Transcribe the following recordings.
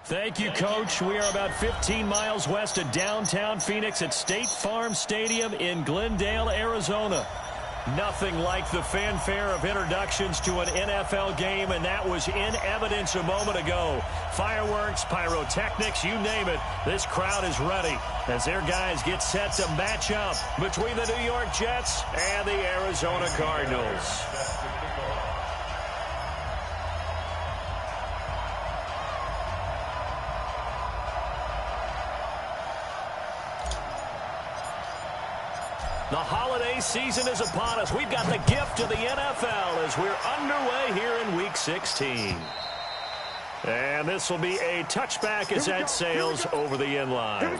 Thank you, Coach. We are about 15 miles west of downtown Phoenix at State Farm Stadium in Glendale, Arizona. Nothing like the fanfare of introductions to an NFL game, and that was in evidence a moment ago. Fireworks, pyrotechnics, you name it. This crowd is ready as their guys get set to match up between the New York Jets and the Arizona Cardinals. The holiday season is upon us. We've got the gift of the NFL as we're underway here in Week 16. And this will be a touchback as that sails over the end line.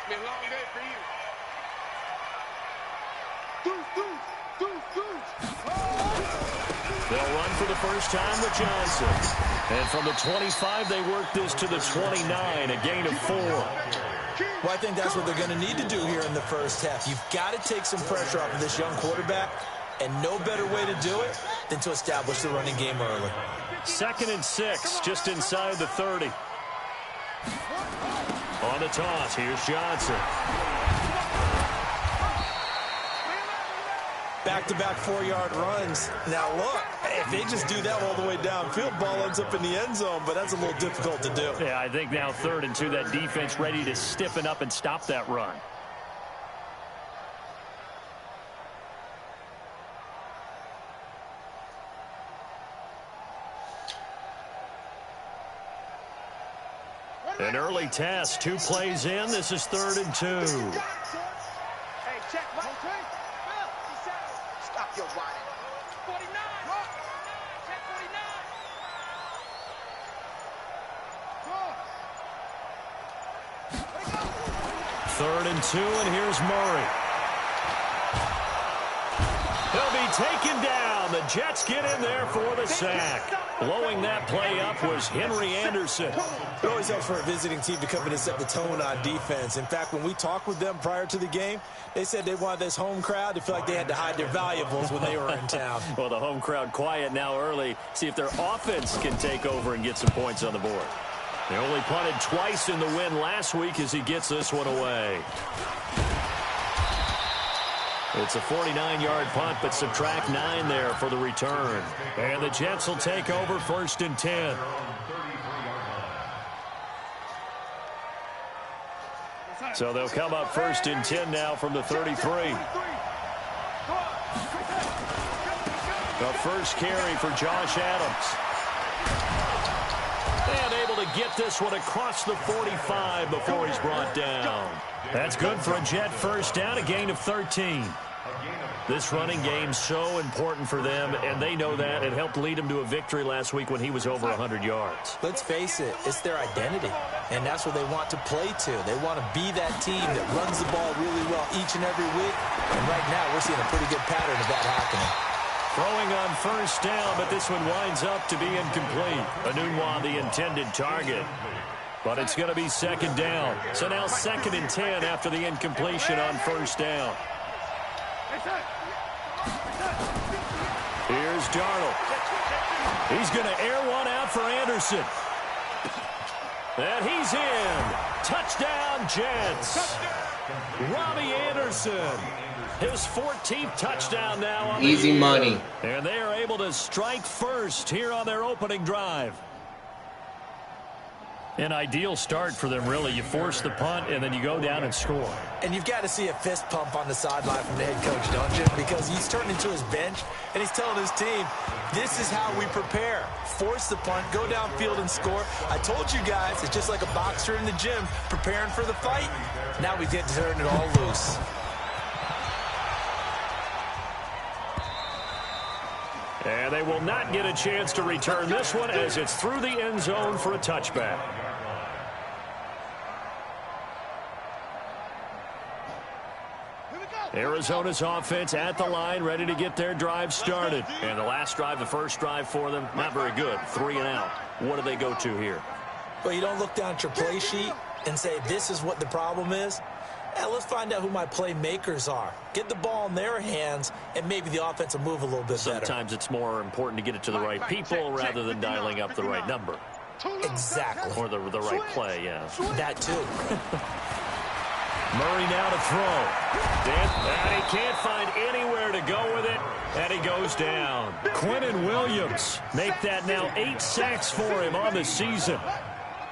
Been a long day for you. They'll run for the first time with Johnson. And from the 25, they work this to the 29, a gain of 4. Well, I think that's what they're going to need to do here in the first half. You've got to take some pressure off of this young quarterback, and no better way to do it than to establish the running game early. 2nd and 6, just inside the 30. On the toss, here's Johnson. Back-to-back 4-yard runs. Now, look, if they just do that all the way downfield, ball ends up in the end zone, but that's a little difficult to do. Yeah, I think now 3rd and 2, that defense ready to stiffen up and stop that run. An early test, 2 plays in. This is 3rd and 2. Hey, check. Stop your riding. 49. Check 49. 3rd and 2, and here's Murray. He'll be taken down. The Jets get in there for the sack. Blowing that play up was Henry Anderson. It always helps for a visiting team to come in and set the tone on defense. In fact, when we talked with them prior to the game, they said they wanted this home crowd to feel like they had to hide their valuables when they were in town. Well, the home crowd quiet now early. See if their offense can take over and get some points on the board. They only punted twice in the win last week as he gets this one away. It's a 49-yard punt, but subtract 9 there for the return. And the Jets will take over 1st and 10. So they'll come up 1st and 10 now from the 33. The first carry for Josh Adams. And able to get this one across the 45 before he's brought down. That's good for a Jet first down, a gain of 13. This running game's so important for them, and they know that. It helped lead him to a victory last week when he was over 100 yards. Let's face it, it's their identity, and that's what they want to play to. They want to be that team that runs the ball really well each and every week, and right now we're seeing a pretty good pattern of that happening. Throwing on first down, but this one winds up to be incomplete. Enunwa, the intended target. But it's going to be 2nd down. So now 2nd and 10 after the incompletion on first down. Here's Darnold. He's going to air one out for Anderson. And he's in. Touchdown, Jets. Robbie Anderson. His 14th touchdown now on easy money. And they are able to strike first here on their opening drive. An ideal start for them, really. You force the punt, and then you go down and score. And you've got to see a fist pump on the sideline from the head coach, don't you? Because he's turning to his bench, and he's telling his team, this is how we prepare. Force the punt, go downfield and score. I told you guys, it's just like a boxer in the gym preparing for the fight. Now we get to turn it all loose. And they will not get a chance to return this one as it's through the end zone for a touchback. Arizona's offense at the line, ready to get their drive started. And the last drive, the first drive for them, not very good. 3 and out. What do they go to here? Well, you don't look down at your play sheet and say, this is what the problem is. Let's find out who my playmakers are. Get the ball in their hands, and maybe the offense will move a little bit better. Sometimes it's more important to get it to the right people rather than dialing up the right number. Exactly. Or the right play, yeah. That too. Murray now to throw. And he can't find anywhere to go with it, and he goes down. Quinnen Williams make that now 8 sacks for him on the season.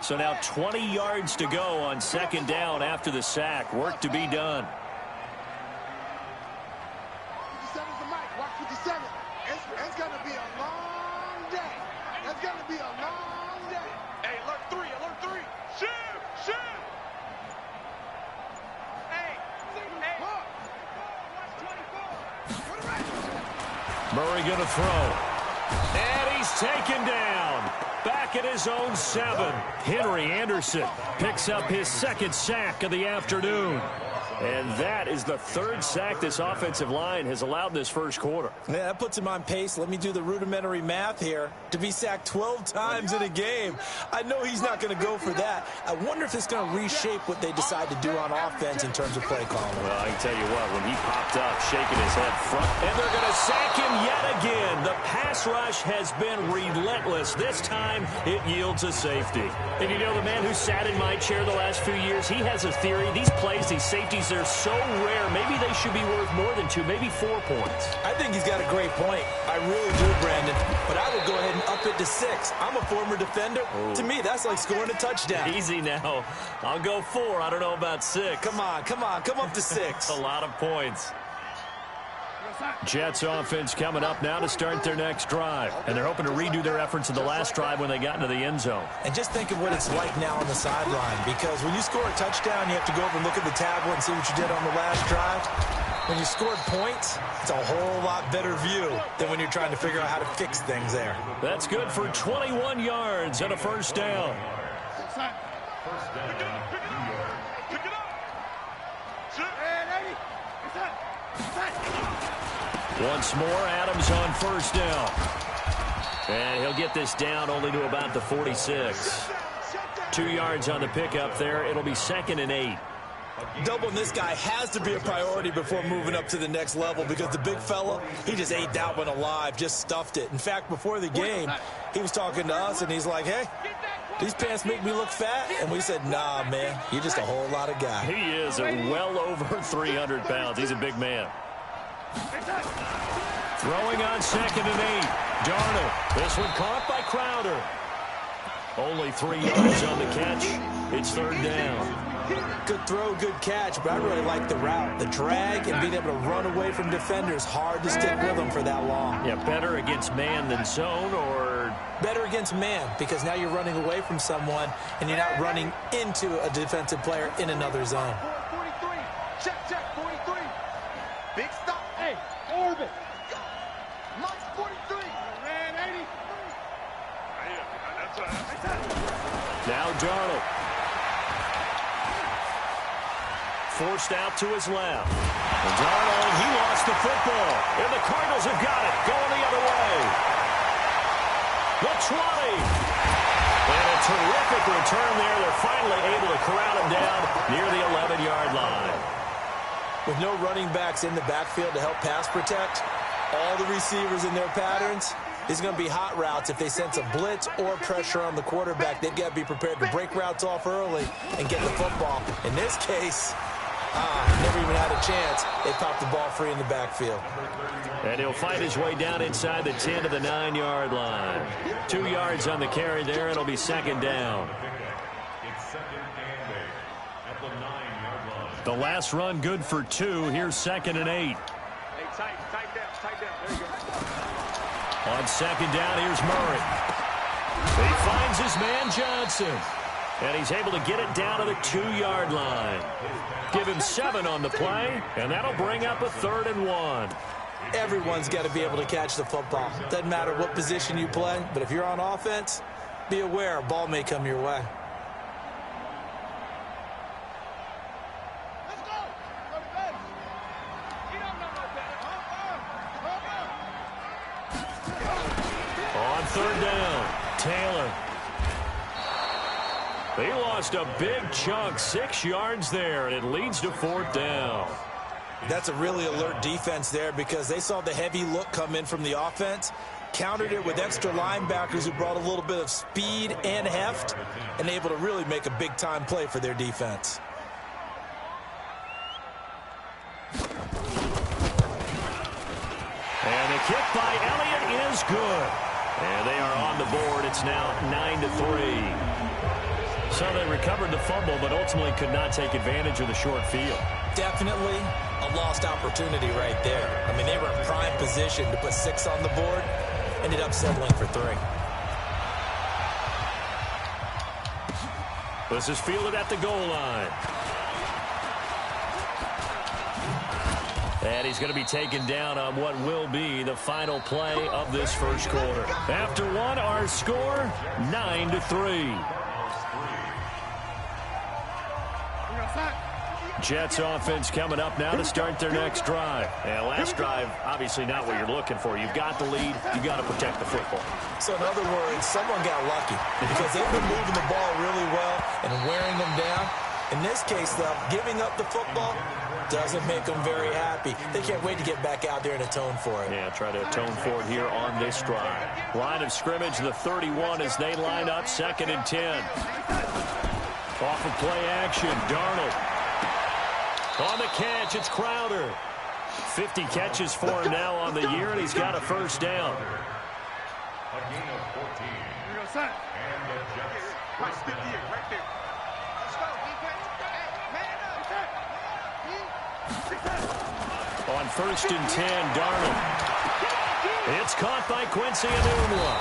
So now 20 yards to go on second down after the sack. Work to be done. 57's the mic. Watch 57. It's going to be a long day. It's going to be a long day. Hey, alert 3, alert 3. Shoot, shoot. Hey, watch 24. Murray going to throw. And he's taken down. Back at his own 7. Henry Anderson picks up his second sack of the afternoon. And that is the 3rd sack this offensive line has allowed this first quarter. Yeah, that puts him on pace. Let me do the rudimentary math here. To be sacked 12 times in a game. I know he's not going to go for that. I wonder if it's going to reshape what they decide to do on offense in terms of play calling. Well, I can tell you what, when he popped up, shaking his head front, and they're going to sack him yet again. The pass rush has been relentless. This time, it yields a safety. And you know, the man who sat in my chair the last few years, he has a theory. These plays, these safeties, they're so rare. Maybe they should be worth more than 2, maybe 4 points. I think he's got a great point. I really do, Brandon. But I would go ahead and up it to 6. I'm a former defender. Ooh. To me, that's like scoring a touchdown. Easy now. I'll go 4. I don't know about 6. Come on. Come up to 6. A lot of points. Jets offense coming up now to start their next drive. And they're hoping to redo their efforts in the last drive when they got into the end zone. And just think of what it's like now on the sideline. Because when you score a touchdown, you have to go over and look at the tablet and see what you did on the last drive. When you scored points, it's a whole lot better view than when you're trying to figure out how to fix things there. That's good for 21 yards and a first down. Once more, Adams on first down. And he'll get this down only to about the 46. 2 yards on the pickup there. It'll be 2nd and 8. Doubling this guy has to be a priority before moving up to the next level because the big fella, he just ate that one alive, just stuffed it. In fact, before the game, he was talking to us, and he's like, hey, these pants make me look fat. And we said, nah, man, you're just a whole lot of guy. He is well over 300 pounds. He's a big man. Throwing on 2nd and 8. Darnold. This one caught by Crowder. Only 3 yards on the catch. It's 3rd down. Good throw, good catch, but I really like the route. The drag and being able to run away from defenders. Hard to stick with them for that long. Yeah, better against man than zone, or? Better against man, because now you're running away from someone and you're not running into a defensive player in another zone. 43. Check, 43. Big stop. Hey, orbit. Mike 43. Ran 80. Now Darnold. Forced out to his left. And Darnold, he lost the football. And the Cardinals have got it. Going the other way. The 20. And a terrific return there. They're finally able to corral him down near the 11-yard line. With no running backs in the backfield to help pass protect, all the receivers in their patterns, these are going to be hot routes. If they sense a blitz or pressure on the quarterback, they've got to be prepared to break routes off early and get the football. In this case, never even had a chance. They popped the ball free in the backfield. And he'll fight his way down inside the 10 to the 9-yard line. 2 yards on the carry there. It'll be 2nd down. The last run good for 2. Here's 2nd and 8. Hey, tight down. There you go. On 2nd down, here's Murray. He finds his man Johnson. And he's able to get it down to the 2-yard line. Give him 7 on the play, and that'll bring up a 3rd and 1. Everyone's got to be able to catch the football. Doesn't matter what position you play, but if you're on offense, be aware a ball may come your way. On third down, Taylor. He lost a big chunk, 6 yards there, and it leads to fourth down. That's a really alert defense there because they saw the heavy look come in from the offense, countered it with extra linebackers who brought a little bit of speed and heft, and able to really make a big-time play for their defense. And the kick by Elliott is good. And they are on the board. It's now 9-3. So they recovered the fumble, but ultimately could not take advantage of the short field. Definitely a lost opportunity right there. I mean, they were in prime position to put 6 on the board. Ended up settling for 3. This is fielded at the goal line. And he's going to be taken down on what will be the final play of this first quarter. After one, our score, 9-3. Jets offense coming up now to start their next drive. And last drive, obviously not what you're looking for. You've got the lead. You've got to protect the football. So in other words, someone got lucky because they've been moving the ball really well and wearing them down. In this case, though, giving up the football doesn't make them very happy. They can't wait to get back out there and atone for it. Yeah, try to atone for it here on this drive. Line of scrimmage, the 31 as they line up, 2nd and 10. Off of play action, Darnold. On the catch, it's Crowder. 50 catches for him now on the year, and he's got a first down. On 1st and 10, Darnold. It's caught by Quincy Enunwa.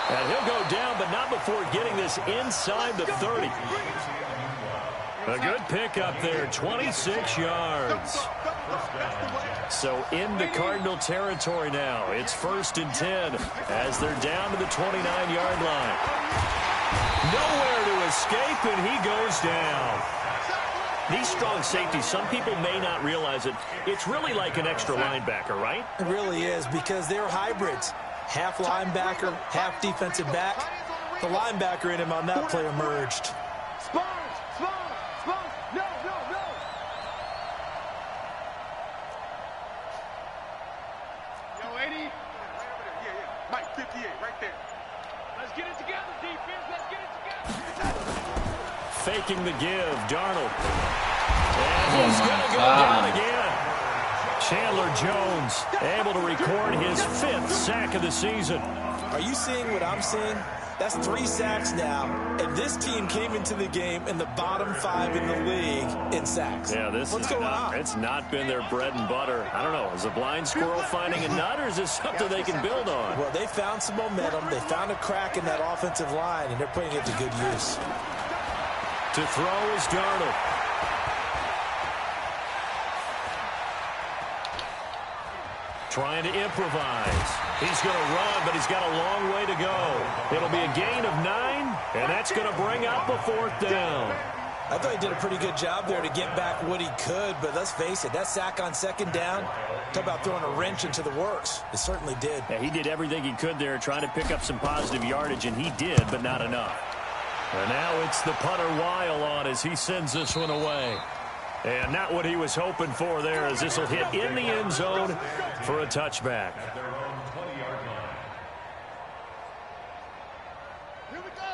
And he'll go down, but not before getting this inside the 30. A good pickup there, 26 yards. So into Cardinal territory now. It's 1st and 10 as they're down to the 29-yard line. Nowhere to escape, and he goes down. These strong safeties, some people may not realize it. It's really like an extra linebacker, right? It really is because they're hybrids. Half linebacker, half defensive back. The linebacker in him on that play emerged. Mike, 58, right there. Let's get it together, defense. Let's get it together. Faking the give, Darnold. And he's going to go down again. Chandler Jones able to record his 5th sack of the season. Are you seeing what I'm seeing? That's 3 sacks now, and this team came into the game in the bottom 5 in the league in sacks. Yeah, what's going on? It's not been their bread and butter. I don't know. Is a blind squirrel finding a nut, or is this something they can build on? Well, they found some momentum. They found a crack in that offensive line, and they're putting it to good use. To throw is Darnold. Trying to improvise. He's going to run, but he's got a long way to go. It'll be a gain of 9, and that's going to bring up a 4th down. I thought he did a pretty good job there to get back what he could, but let's face it, that sack on 2nd down, talk about throwing a wrench into the works. It certainly did. Yeah, he did everything he could there, trying to pick up some positive yardage, and he did, but not enough. And now it's the punter Weil on as he sends this one away. And not what he was hoping for there, as this will hit in the end zone for a touchback.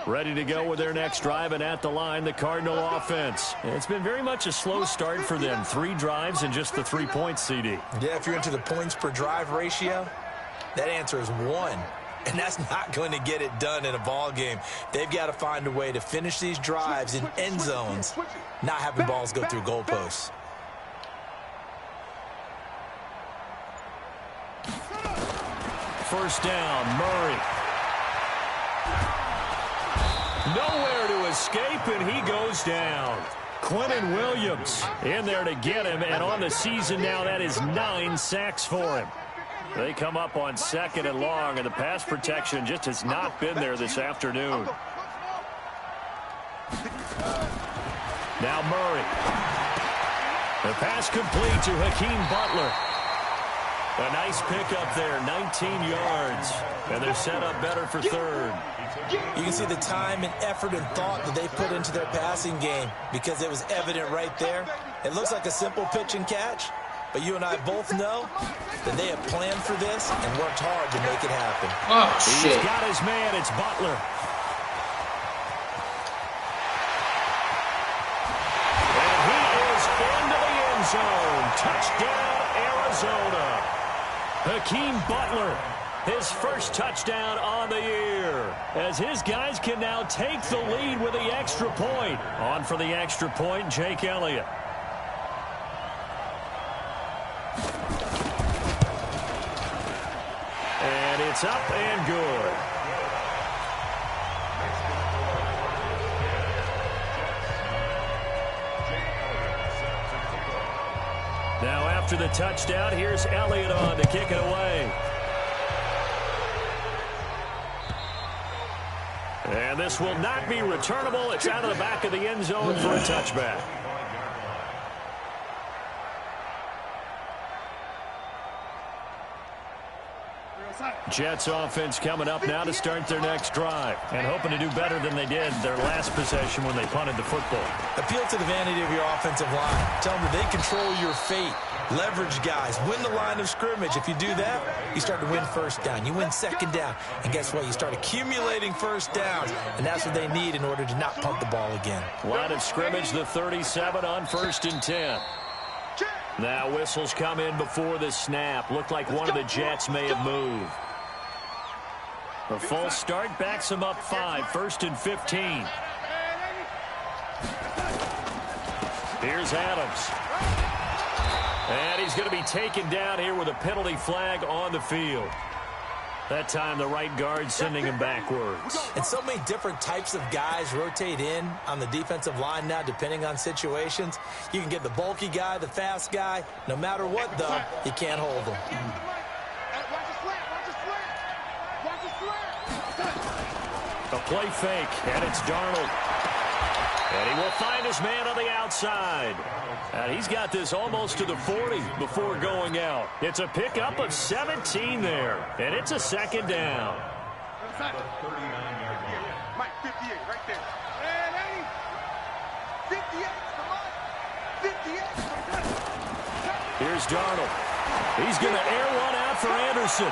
Ready to go with their next drive, and at the line, the Cardinal offense. It's been very much a slow start for them. 3 drives and just the 3 points, CD. Yeah, if you're into the points per drive ratio, that answer is 1. And that's not going to get it done in a ball game. They've got to find a way to finish these drives in end zones, not having balls go through goalposts. First down, Murray. Nowhere to escape, and he goes down. Quentin Williams in there to get him, and on the season now, that is 9 sacks for him. They come up on 2nd and long, and the pass protection just has not been there this afternoon. Now Murray. The pass complete to Hakeem Butler. A nice pickup there, 19 yards. And they're set up better for 3rd. You can see the time and effort and thought that they put into their passing game because it was evident right there. It looks like a simple pitch and catch, but you and I both know that they have planned for this and worked hard to make it happen. Oh, shit. He's got his man. It's Butler. And he is into the end zone. Touchdown, Arizona. Hakeem Butler, his first touchdown on the year, as his guys can now take the lead with the extra point. On for the extra point, Jake Elliott. And it's up and good. Now after the touchdown, here's Elliott on to kick it away. And this will not be returnable. It's out of the back of the end zone for a touchback. Jets offense coming up now to start their next drive and hoping to do better than they did their last possession when they punted the football. Appeal to the vanity of your offensive line. Tell them that they control your fate. Leverage guys. Win the line of scrimmage. If you do that, you start to win first down. You win second down. And guess what? You start accumulating first downs. And that's what they need in order to not punt the ball again. Line of scrimmage, the 37 on 1st and 10. Now whistles come in before the snap. Looked like one of the Jets may have moved. A false start backs him up 5, 1st and 15. Here's Adams. And he's going to be taken down here with a penalty flag on the field. That time the right guard sending him backwards. And so many different types of guys rotate in on the defensive line now depending on situations. You can get the bulky guy, the fast guy. No matter what, though, you can't hold them. A play fake, and it's Darnold. And he will find his man on the outside. And he's got this almost to the 40 before going out. It's a pickup of 17 there, and it's a 2nd down. Mike, 58 right there. And 58, come on. 58. Here's Darnold. He's going to air one out for Anderson.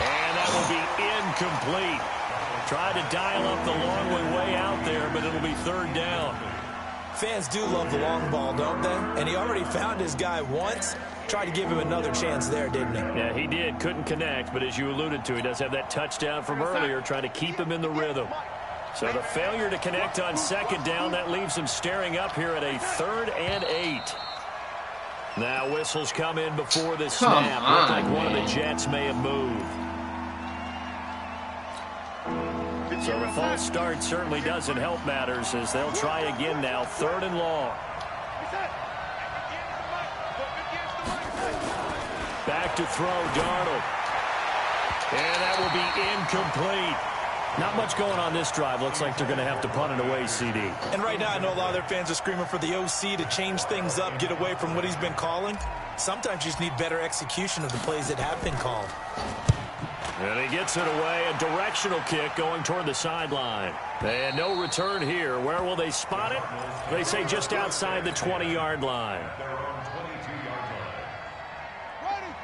And that will be incomplete. Tried to dial up the long way out there, but it'll be 3rd down. Fans do love the long ball, don't they? And he already found his guy once. Tried to give him another chance there, didn't he? Yeah, he did. Couldn't connect, but as you alluded to, he does have that touchdown from earlier, trying to keep him in the rhythm. So the failure to connect on 2nd down, that leaves him staring up here at a 3rd and 8. Now whistles come in before the snap. Looked like one of the Jets may have moved. So the false start certainly doesn't help matters as they'll try again now, 3rd and long. Back to throw, Darnold. And that will be incomplete. Not much going on this drive. Looks like they're going to have to punt it away, CD. And right now I know a lot of their fans are screaming for the OC to change things up, get away from what he's been calling. Sometimes you just need better execution of the plays that have been called. And he gets it away, a directional kick going toward the sideline. And no return here. Where will they spot it? They say just outside the 20-yard line.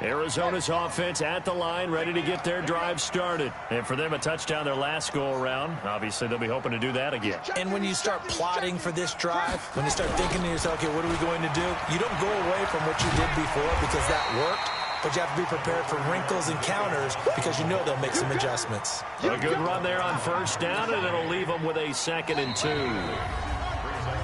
Arizona's offense at the line, ready to get their drive started. And for them, a touchdown their last go-around. Obviously, they'll be hoping to do that again. And when you start plotting for this drive, when you start thinking to yourself, okay, what are we going to do? You don't go away from what you did before because that worked. But you have to be prepared for wrinkles and counters because you know they'll make some adjustments. A good run there on 1st down, and it'll leave them with a 2nd and 2.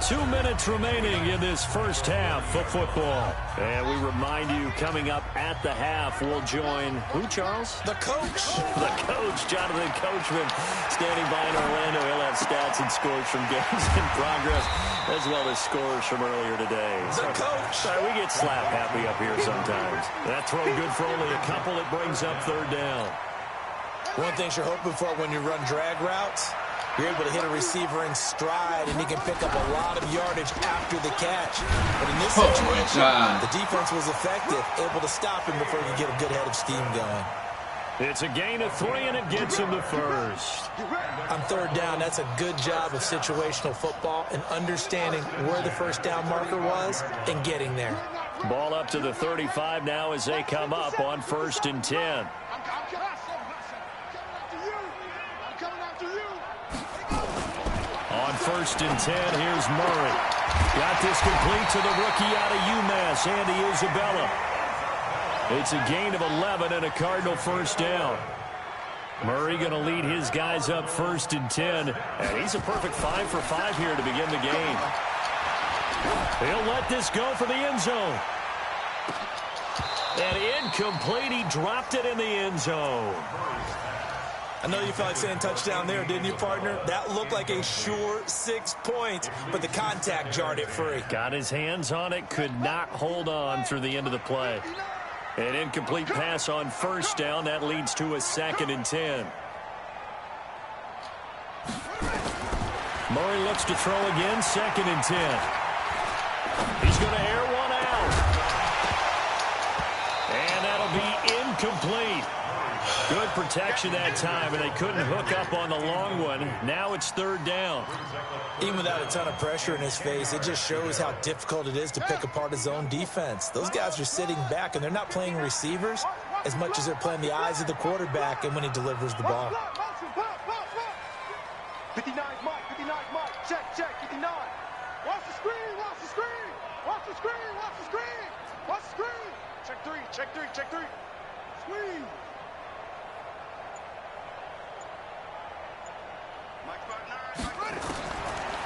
2 minutes remaining in this first half of football. And we remind you, coming up at the half, we'll join who, Charles? The coach. The coach, Jonathan Coachman, standing by in Orlando. He'll have stats and scores from games in progress, as well as scores from earlier today. The coach. Sorry, we get slap happy up here sometimes. That throw good for only a couple. It brings up third down. One thing you're hoping for when you run drag routes, you're able to hit a receiver in stride, and he can pick up a lot of yardage after the catch. But in this situation, the defense was effective, able to stop him before he could get a good head of steam going. It's a gain of 3, and it gets him to first. On third down, that's a good job of situational football and understanding where the first down marker was and getting there. Ball up to the 35 now as they come up on 1st and 10. On 1st and 10, here's Murray. Got this complete to the rookie out of UMass, Andy Isabella. It's a gain of 11 and a Cardinal first down. Murray going to lead his guys up 1st and 10. And he's a perfect 5 for 5 here to begin the game. He'll let this go for the end zone. And incomplete. He dropped it in the end zone. I know you felt like saying touchdown there, didn't you, partner? That looked like a sure 6 points, but the contact jarred it free. Got his hands on it, could not hold on through the end of the play. An incomplete pass on first down. That leads to a 2nd and 10. Murray looks to throw again, 2nd and 10. He's going to air one out. And that'll be incomplete. Good protection that time, and they couldn't hook up on the long one. Now it's 3rd down. Even without a ton of pressure in his face, it just shows how difficult it is to pick apart his own defense. Those guys are sitting back, and they're not playing receivers as much as they're playing the eyes of the quarterback and when he delivers the ball. 59 Mike, 59 Mike, check, 59. Watch the screen, watch the screen, watch the screen, watch the screen, watch the screen. Check three. Screen.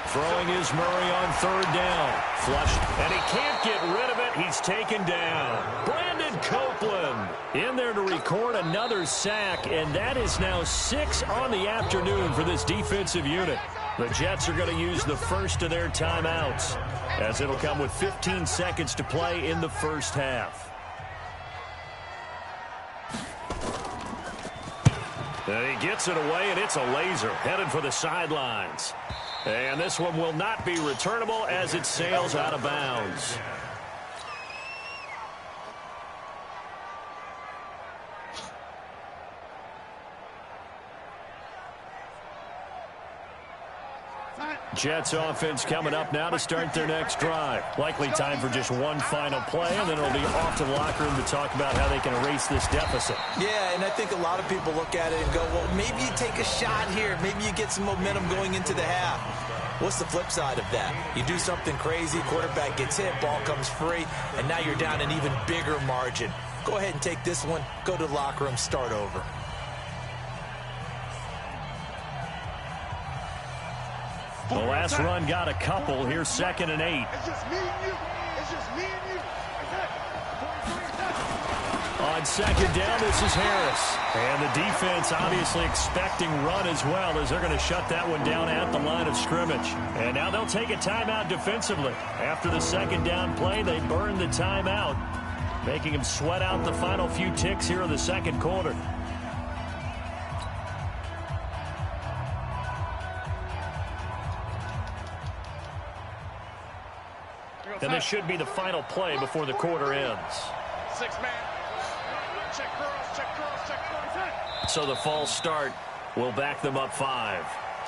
Throwing is Murray on 3rd down. Flush, and he can't get rid of it. He's taken down. Brandon Copeland in there to record another sack, and that is now 6 on the afternoon for this defensive unit. The Jets are going to use the first of their timeouts, as it'll come with 15 seconds to play in the first half. And he gets it away, and it's a laser headed for the sidelines. And this one will not be returnable as it sails out of bounds. Jets offense coming up now to start their next drive. Likely time for just one final play, and then it'll be off to the locker room to talk about how they can erase this deficit. Yeah, and I think a lot of people look at it and go, well, maybe you take a shot here. Maybe you get some momentum going into the half. What's the flip side of that? You do something crazy, quarterback gets hit, ball comes free, and now you're down an even bigger margin. Go ahead and take this one, go to the locker room, start over. The last run got a couple. Here's 2nd and 8. It's just me and you. It's just me and you. On 2nd down, this is Harris. And the defense obviously expecting run as well, as they're going to shut that one down at the line of scrimmage. And now they'll take a timeout defensively. After the 2nd down play, they burn the timeout, making them sweat out the final few ticks here in the 2nd quarter. And this should be the final play before the quarter ends. 6 man. Check cross. So the false start will back them up 5.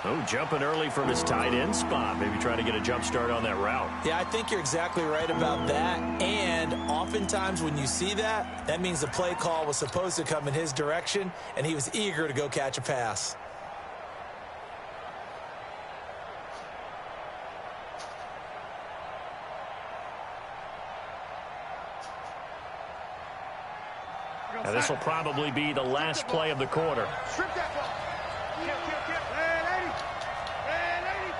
Oh, jumping early from his tight end spot. Maybe trying to get a jump start on that route. Yeah, I think you're exactly right about that. And oftentimes when you see that, that means the play call was supposed to come in his direction, and he was eager to go catch a pass. And this will probably be the last play of the quarter. Strip that ball. Kill. Red 80.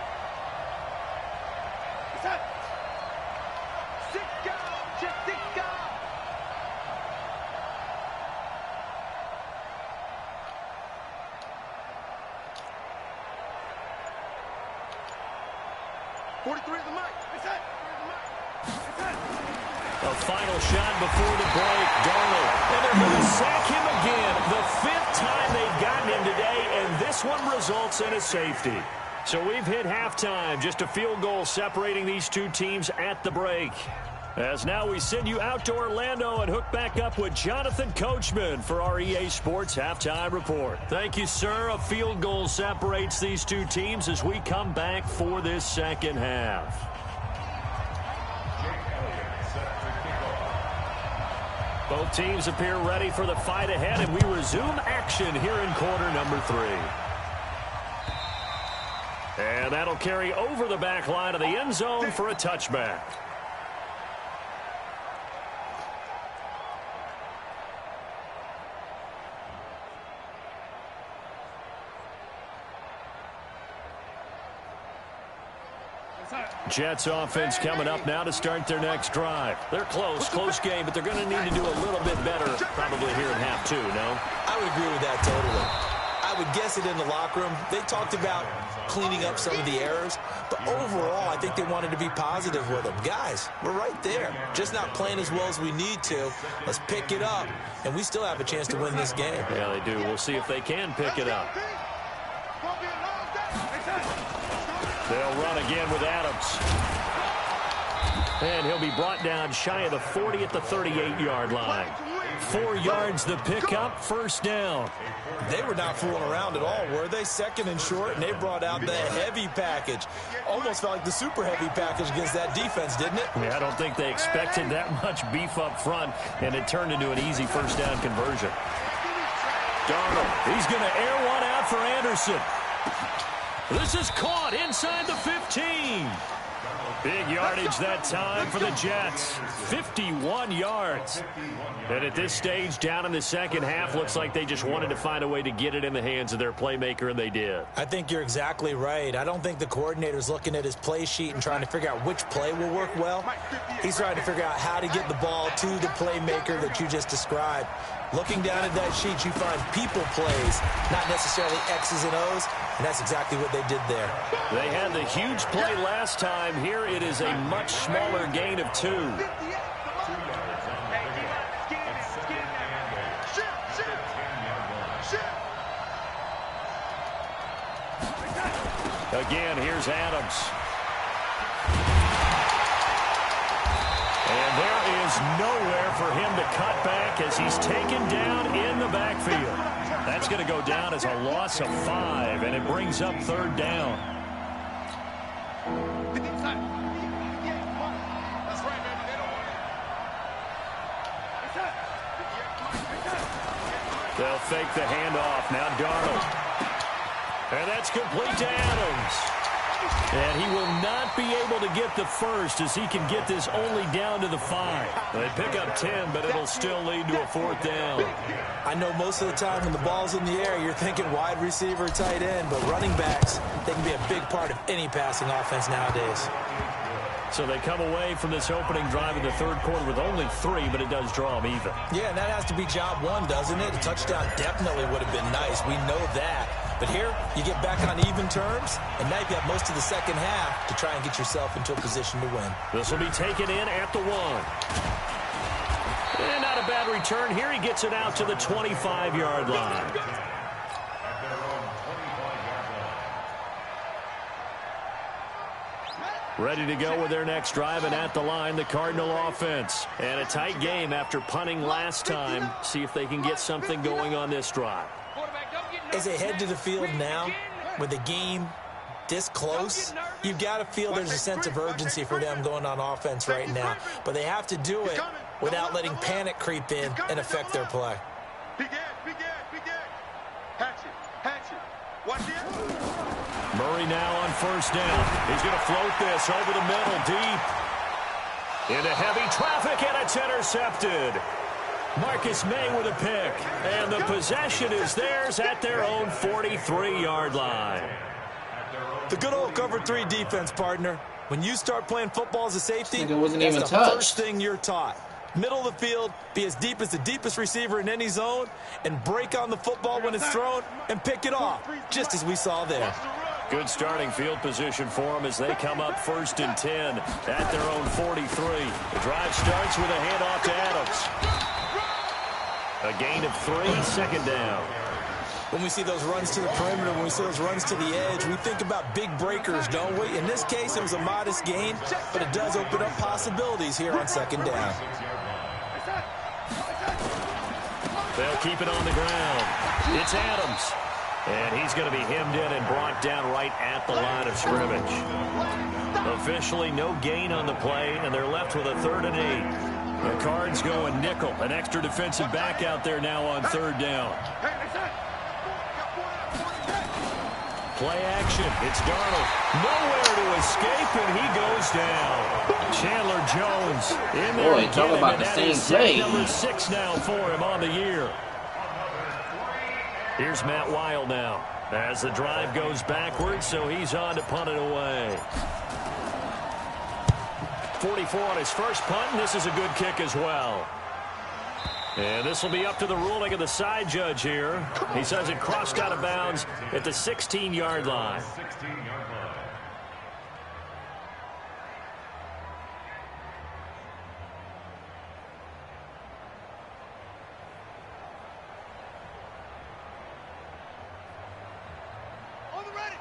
43 is the mic. It's it. A final shot before the break. Darnold. And they're going to sack him again. The 5th time they've gotten him today, and this one results in a safety. So we've hit halftime. Just a field goal separating these two teams at the break. As now we send you out to Orlando and hook back up with Jonathan Coachman for our EA Sports Halftime Report. Thank you, sir. A field goal separates these two teams as we come back for this second half. Both teams appear ready for the fight ahead, and we resume action here in quarter number 3. And that'll carry over the back line of the end zone for a touchback. Jets offense coming up now to start their next drive. They're close game, but they're going to need to do a little bit better probably here in half 2, no? I would agree with that totally. I would guess it in the locker room. They talked about cleaning up some of the errors, but overall, I think they wanted to be positive with them. Guys, we're right there. Just not playing as well as we need to. Let's pick it up, and we still have a chance to win this game. Yeah, they do. We'll see if they can pick it up. They'll run again with Adams. And he'll be brought down shy of the 40 at the 38-yard line. 4 yards the pickup, first down. They were not fooling around at all, were they? Second and short, and they brought out the heavy package. Almost felt like the super heavy package against that defense, didn't it? Yeah, I don't think they expected that much beef up front, and it turned into an easy first down conversion. Darnold, he's going to air one out for Anderson. This is caught inside the 15. Big yardage that time for the Jets. 51 yards. And at this stage, down in the second half, looks like they just wanted to find a way to get it in the hands of their playmaker, and they did. I think you're exactly right. I don't think the coordinator's looking at his play sheet and trying to figure out which play will work well. He's trying to figure out how to get the ball to the playmaker that you just described. Looking down at that sheet, you find people plays, not necessarily X's and O's, and that's exactly what they did there. They had the huge play last time. Here it is a much smaller gain of 2. Again, here's Adams. And there is nowhere for him to cut back as he's taken down in the backfield. That's going to go down as a loss of 5, and it brings up third down. They'll fake the handoff. Now Darnold. And that's complete to Adams. And he will not be able to get the first as he can get this only down to the 5. They pick up 10, but it'll still lead to a fourth down. I know most of the time when the ball's in the air, you're thinking wide receiver, tight end, but running backs, they can be a big part of any passing offense nowadays. So they come away from this opening drive in the third quarter with only 3, but it does draw them even. Yeah, and that has to be job 1, doesn't it? A touchdown definitely would have been nice. We know that. But here, you get back on even terms, and now you've got most of the second half to try and get yourself into a position to win. This will be taken in at the 1. And not a bad return here. He gets it out to the 25-yard line. Ready to go with their next drive, and at the line, the Cardinal offense. And a tight game after punting last time. See if they can get something going on this drive. As they head to the field now, with the game this close, you've got to feel there's a sense of urgency for them going on offense right now. But they have to do it without letting panic creep in and affect their play. Murray now on first down. He's going to float this over the middle, deep. Into heavy traffic, and it's intercepted. Marcus May with a pick, and the possession is theirs at their own 43-yard line. The good old cover 3 defense, partner. When you start playing football as a safety, that's the first thing you're taught. Middle of the field, be as deep as the deepest receiver in any zone, and break on the football when it's thrown and pick it off, just as we saw there. Good starting field position for them as they come up 1st and 10 at their own 43. The drive starts with a handoff to Adams. A gain of 3, 2nd down. When we see those runs to the perimeter, when we see those runs to the edge, we think about big breakers, don't we? In this case, it was a modest gain, but it does open up possibilities here on 2nd down. They'll keep it on the ground. It's Adams. And he's going to be hemmed in and brought down right at the line of scrimmage. Officially no gain on the play, and they're left with a 3rd and 8. The Cards going nickel. An extra defensive back out there now on 3rd down. Play action. It's Darnold. Nowhere to escape, and he goes down. Chandler Jones in there. Boy, talk about the same play. Number 6 now for him on the year. Here's Matt Weil now as the drive goes backwards, so he's on to punt it away. 44 on his first punt, and this is a good kick as well. And this will be up to the ruling of the side judge here. He says it crossed out of bounds at the 16-yard line.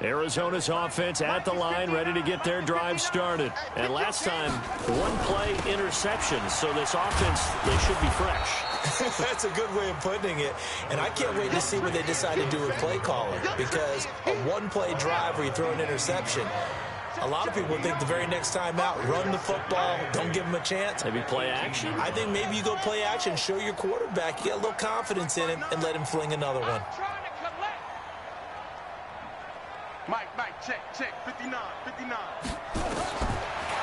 Arizona's offense at the line, ready to get their drive started. And last time, 1-play interception, so this offense, they should be fresh. That's a good way of putting it. And I can't wait to see what they decide to do with play calling, because a 1-play drive where you throw an interception, a lot of people think the very next time out, run the football, don't give him a chance. Maybe play action? I think maybe you go play action, show your quarterback, you get a little confidence in him, and let him fling another one. Mike, check, 59.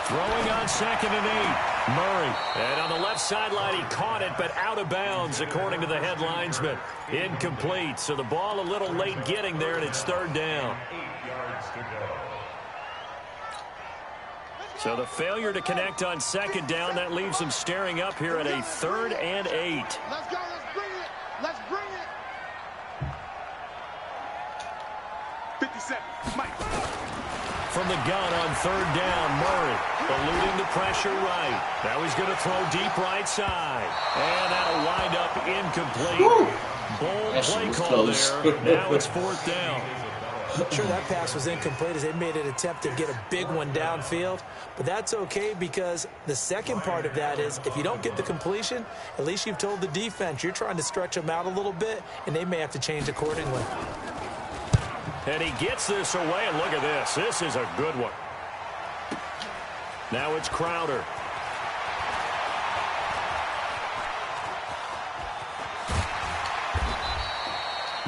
Throwing on 2nd and 8. Murray. And on the left sideline, he caught it, but out of bounds, according to the head linesman. Incomplete. So the ball a little late getting there, and it's 3rd down. So the failure to connect on 2nd down, that leaves them staring up here at a 3rd and 8. Let's go, let's bring it. Let's bring it. 57, Mike. From the gun on 3rd down, Murray eluding the pressure right. Now he's going to throw deep right side. And that'll wind up incomplete. Bold play call there. Now it's 4th down. Sure, that pass was incomplete as they made an attempt to get a big one downfield. But that's okay, because the second part of that is if you don't get the completion, at least you've told the defense you're trying to stretch them out a little bit, and they may have to change accordingly. And he gets this away, and look at this. This is a good one. Now it's Crowder.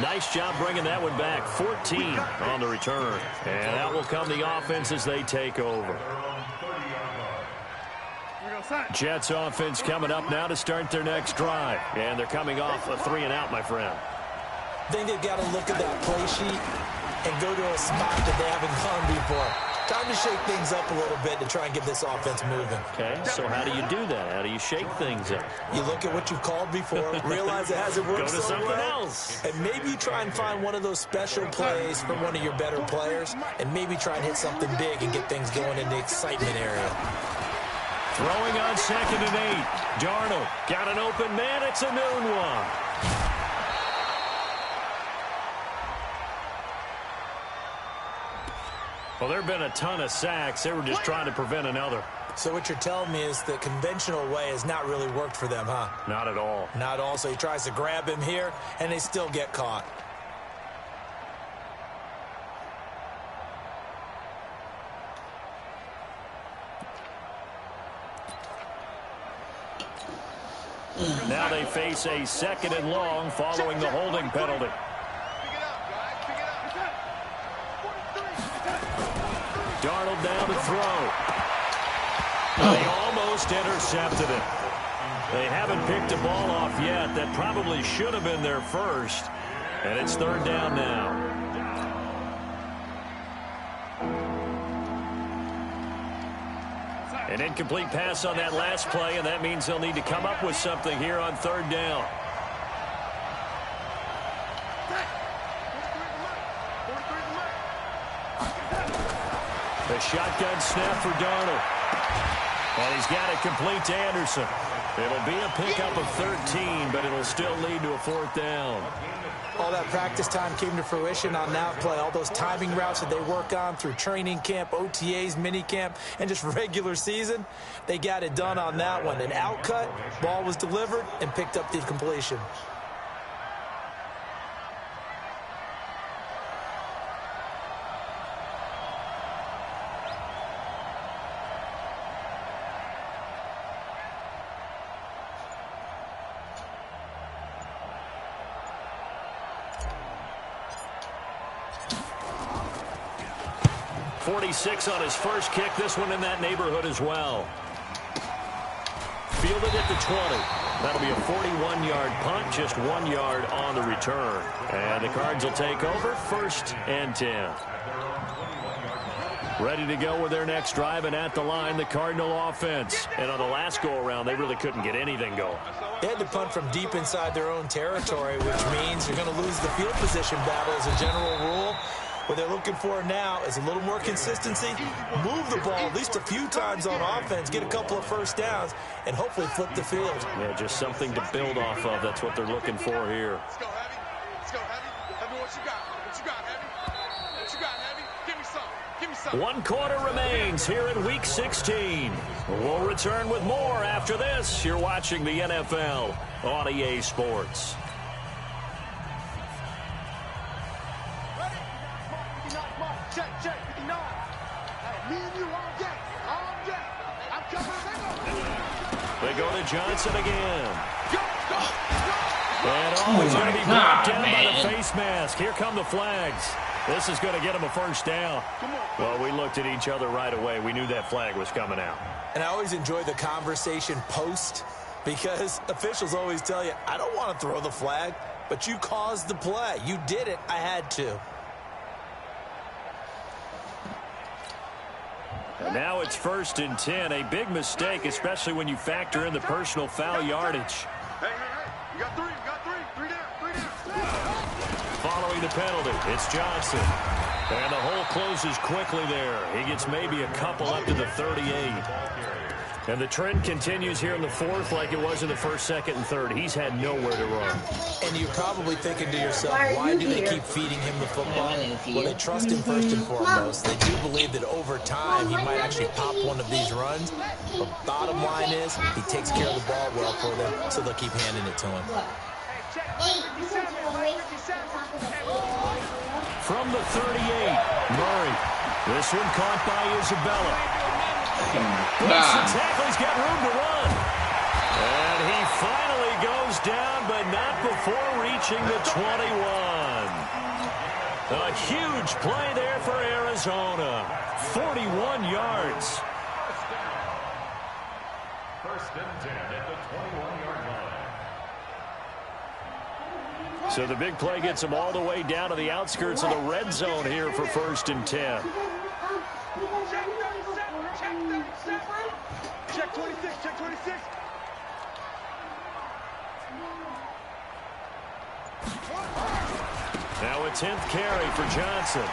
Nice job bringing that one back. 14 on the return. And that will come the offense as they take over. Jets offense coming up now to start their next drive. And they're coming off a 3-and-out, my friend. I think they've got to look at that play sheet and go to a spot that they haven't gone before. Time to shake things up a little bit to try and get this offense moving. Okay, so how do you do that? How do you shake things up? You look at what you've called before, realize it hasn't worked Go to so something well, else. and maybe you try and find one of those special plays from one of your better players, and maybe try and hit something big and get things going in the excitement area. Throwing on 2nd and 8. Darnold got an open man. It's a noon one. Well, there have been a ton of sacks. They were just trying to prevent another. So what you're telling me is the conventional way has not really worked for them, huh? Not at all. Not at all. So he tries to grab him here, and they still get caught. Now they face a 2nd and long following the holding penalty. Darnold down to throw. They almost intercepted it. They haven't picked a ball off yet. That probably should have been their first. And it's 3rd down now. An incomplete pass on that last play, and that means they'll need to come up with something here on 3rd down. The shotgun snap for Darnold. And he's got it complete to Anderson. It'll be a pickup of 13, but it'll still lead to a 4th down. All that practice time came to fruition on that play. All those timing routes that they work on through training camp, OTAs, minicamp, and just regular season, they got it done on that one. An outcut, ball was delivered, and picked up the completion. .46 on his first kick. This one in that neighborhood as well. Fielded at the 20. That'll be a 41-yard punt, just 1 yard on the return. And the Cards will take over, 1st and 10. Ready to go with their next drive, and at the line, the Cardinal offense. And on the last go-around, they really couldn't get anything going. They had to punt from deep inside their own territory, which means you're going to lose the field position battle as a general rule. What they're looking for now is a little more consistency, move the ball at least a few times on offense, get a couple of first downs, and hopefully flip the field. Yeah, just something to build off of. That's what they're looking for here. Let's go, Heavy. Let's go, Heavy. Heavy, what you got? What you got, Heavy? What you got, Heavy? Give me some. Give me some. 1 quarter remains here in Week 16. We'll return with more after this. You're watching the NFL on EA Sports. Check, 59. Me and you all day. I'm coming. They go to Johnson again. Go. And he's going to be brought down by the face mask. Here come the flags. This is going to get him a 1st down. Well, we looked at each other right away. We knew that flag was coming out. And I always enjoy the conversation post, because officials always tell you, I don't want to throw the flag, but you caused the play. You did it. I had to. And now it's 1st and 10. A big mistake, especially when you factor in the personal foul yardage. Hey. You got 3. Three down. Following the penalty, it's Johnson. And the hole closes quickly there. He gets maybe a couple up to the 38. And the trend continues here in the 4th like it was in the 1st, 2nd, and 3rd. He's had nowhere to run. And you're probably thinking to yourself, why do they keep feeding him the football? Well, they trust him first and foremost. They do believe that over time he might actually pop one of these runs. But bottom line is, he takes care of the ball well for them, so they'll keep handing it to him. From the 38, Murray. This one caught by Isabella. The tackle, he's got room to run. And he finally goes down, but not before reaching the 21. A huge play there for Arizona. 41 yards. 1st and 10 at the 21-yard line. So the big play gets him all the way down to the outskirts of the red zone here for 1st and 10. Check 26. Now a 10th carry for Johnson.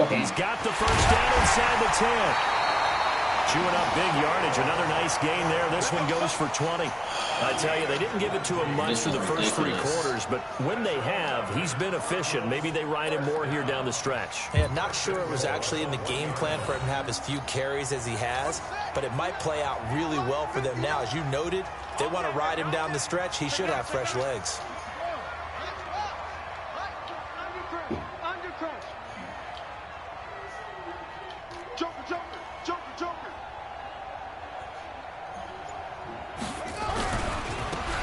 He's got the 1st down inside the 10. Chewing up big yardage. Another nice gain there. This one goes for 20. I tell you, they didn't give it to him much for the first 3 quarters, but when they have, he's been efficient. Maybe they ride him more here down the stretch. And not sure it was actually in the game plan for him to have as few carries as he has, but it might play out really well for them now. As you noted, if they want to ride him down the stretch, he should have fresh legs.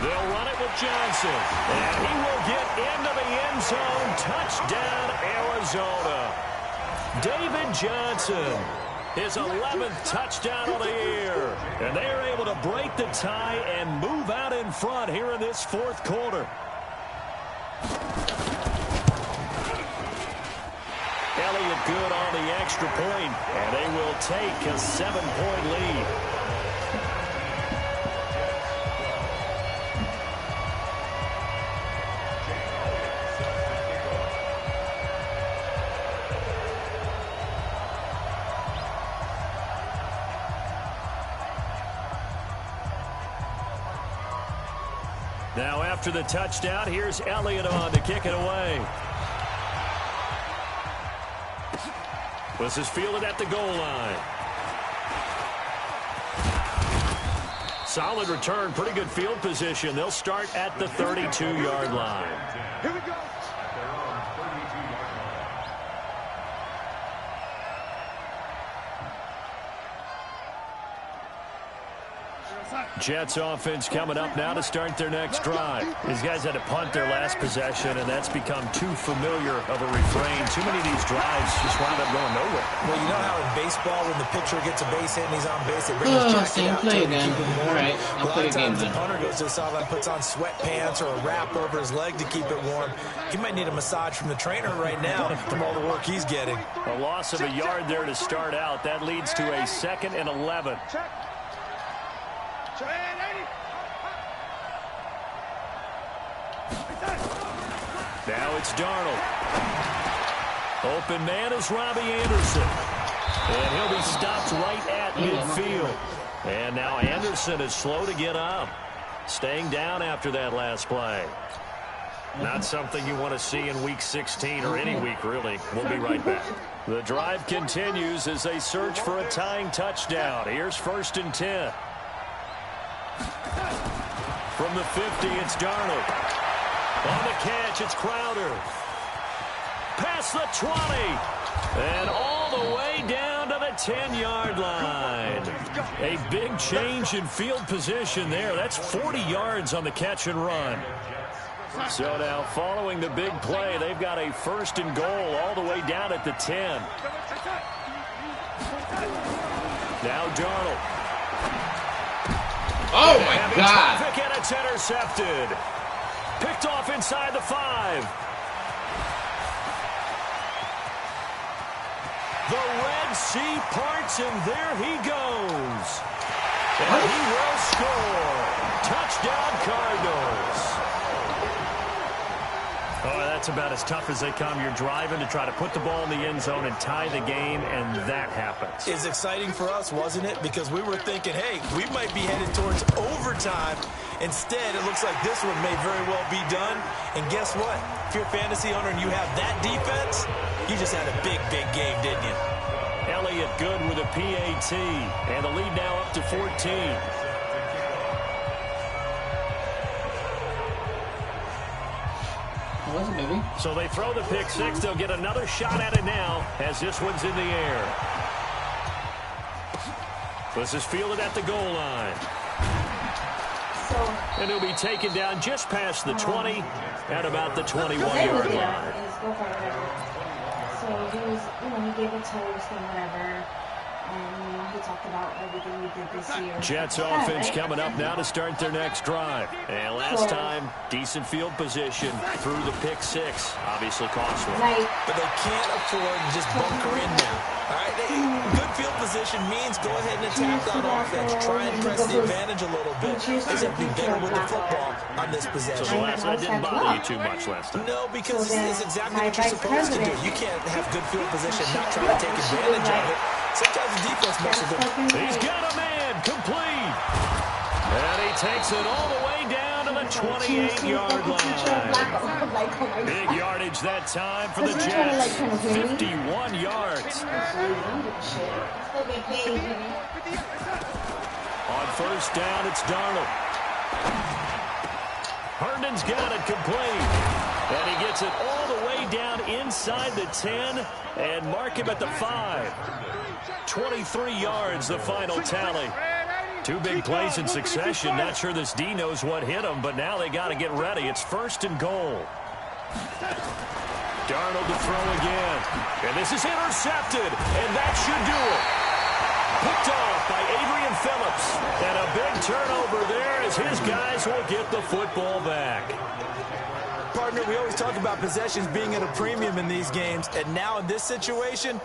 They'll run it with Johnson, and he will get into the end zone. Touchdown, Arizona. David Johnson, his 11th touchdown of the year. And they are able to break the tie and move out in front here in this 4th quarter. Elliott good on the extra point, and they will take a 7-point lead. Now after the touchdown, here's Elliott on to kick it away. This is fielded at the goal line. Solid return, pretty good field position. They'll start at the 32-yard line. Here we go. Jets offense coming up now to start their next drive. These guys had to punt their last possession, and that's become too familiar of a refrain. Too many of these drives just wound up going nowhere. Well, you know how in baseball, when the pitcher gets a base hit and he's on base, they bring his jacket same out play to again. keep him warm. All right, I'll play a game The then. punter goes to the sideline, puts on sweatpants or a wrap over his leg to keep it warm. He might need a massage from the trainer right now from all the work he's getting. A loss of a yard there to start out. That leads to a 2nd and 11. Now it's Darnold. Open man is Robbie Anderson. And he'll be stopped right at midfield. And now Anderson is slow to get up. Staying down after that last play. Not something you want to see in Week 16 or any week, really. We'll be right back. The drive continues as they search for a tying touchdown. Here's 1st and 10. From the 50, it's Darnold. On the catch, it's Crowder. Past the 20. And all the way down to the 10-yard line. A big change in field position there. That's 40 yards on the catch and run. So now following the big play, they've got a 1st and goal all the way down at the 10. Now Darnold. Oh, my God. Traffic, and it's intercepted. Picked off inside the 5. The Red Sea parts, and there he goes. And he will score. Touchdown, Cardinals. Oh, that's about as tough as they come. You're driving to try to put the ball in the end zone and tie the game, and that happens. It's exciting for us, wasn't it? Because we were thinking, hey, we might be headed towards overtime. Instead, it looks like this one may very well be done. And guess what? If you're a fantasy owner and you have that defense, you just had a big, big game, didn't you? Elliott good with a PAT, and the lead now up to 14. So they throw the pick 6. They'll get another shot at it now as this one's in the air. This is fielded at the goal line. And he'll be taken down just past the 20 at about the 21-yard line. So he was, he gave a toast and whatever. And, he talked about everything we did this year. Jets offense coming up now to start their next drive. And last time, decent field position through the pick 6. Obviously cost one. But they can't afford to just bunker in now. All right, good field position means go ahead and attack that offense. Try and press the advantage a little bit. They have to be better with the football on this possession. So that didn't bother you too much last time? No, because it's exactly what you're supposed to do. You can't have good field position and not try to take advantage of it. Sometimes the defense makes a difference. He's got a man complete. And he takes it all the way down to the 28-yard line. Big yardage that time for the Jets. 51 yards. On 1st down, it's Darnold. Herndon's got it complete. And he gets it all the way down inside the 10 and mark him at the 5. 23 yards, the final tally. 2 big plays in succession. Not sure this D knows what hit him, but now they got to get ready. It's 1st and goal. Darnold to throw again. And this is intercepted, and that should do it. Picked off by Adrian Phillips. And a big turnover there as his guys will get the football back. Partner, we always talk about possessions being at a premium in these games, and now in this situation,